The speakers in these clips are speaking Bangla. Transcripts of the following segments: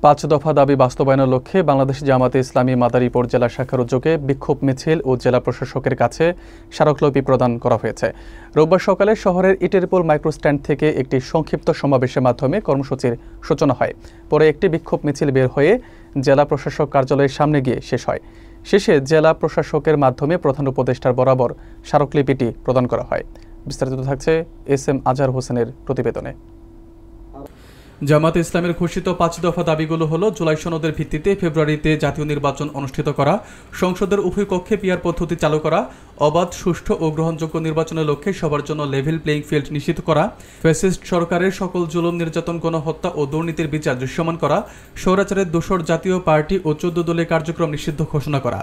5 দফা দাবি বাস্তবায়নের লক্ষ্যে বাংলাদেশ জামাতে ইসলামী মাদারীপুর জেলা শাখার উদ্যোগে বিক্ষোভ মিছিল ও জেলা প্রশাসকের কাছে স্মারকলিপি প্রদান করা হয়েছে। রোববার সকালে শহরের ইটেরপুল মাইক্রোস্ট্যান্ড থেকে একটি সংক্ষিপ্ত সমাবেশের মাধ্যমে কর্মসূচির সূচনা হয়। পরে একটি বিক্ষোভ মিছিল বের হয়ে জেলা প্রশাসক কার্যালয়ের সামনে গিয়ে শেষ হয়। শেষে জেলা প্রশাসকের মাধ্যমে প্রধান উপদেষ্টার বরাবর স্মারকলিপিটি প্রদান করা হয়। বিস্তারিত থাকছে এস.এম. আজহার হোসেনের প্রতিবেদনে। জামাতে ইসলামের ঘোষিত 5 দফা দাবিগুলো হলো জুলাই সনদের ভিত্তিতে ফেব্রুয়ারিতে জাতীয় নির্বাচন অনুষ্ঠিত করা, সংসদের উভয় কক্ষে পিআর পদ্ধতি চালু করা, অবাধ, সুষ্ঠু ও গ্রহণযোগ্য নির্বাচনের লক্ষ্যে সবার জন্য লেভেল প্লেইং ফিল্ড নিশ্চিত করা, ফ্যাসিস্ট সরকারের সকল জুলুম, নির্যাতন, গণহত্যা ও দুর্নীতির বিচার দৃশ্যমান করা, স্বৈরাচারের দোসর জাতীয় পার্টি ও 14 দলীয় কার্যক্রম নিষিদ্ধ ঘোষণা করা।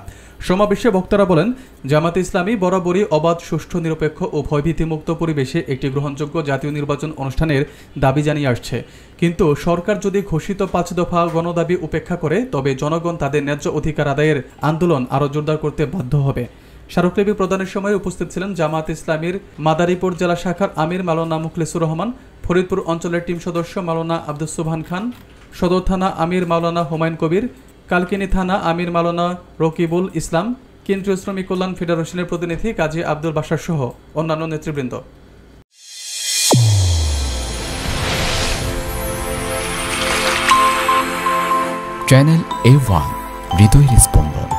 সমাবেশে বক্তারা বলেন, জামাতে ইসলামী বরাবরই অবাধ, সুষ্ঠু, নিরপেক্ষ ও ভয়ভীতিমুক্ত পরিবেশে একটি গ্রহণযোগ্য জাতীয় নির্বাচন অনুষ্ঠানের দাবি জানিয়ে আসছে। কিন্তু সরকার যদি ঘোষিত 5 দফা গণদাবি উপেক্ষা করে, তবে জনগণ তাদের ন্যায্য অধিকার আদায়ের আন্দোলন আরও জোরদার করতে বাধ্য হবে। স্মারকলিপি প্রদানের সময় উপস্থিত ছিলেন জামাত ইসলামীর মাদারীপুর জেলা শাখার আমির মাওলানা মুখলেসুর রহমান, ফরিদপুর অঞ্চলের টিম সদস্য মাওলানা আব্দুস সুবহান খান, সদর থানা আমির মাওলানা হুমায়ুন কবির, কালকিনি থানা আমির মাওলানা রকিবুল ইসলাম, কেন্দ্রীয় শ্রমিক কল্যাণ ফেডারেশনের প্রতিনিধি কাজী আব্দুল বাশার সহ অন্যান্য নেতৃবৃন্দ। চ্যানেল A1 হৃদয়ের স্পন্দন।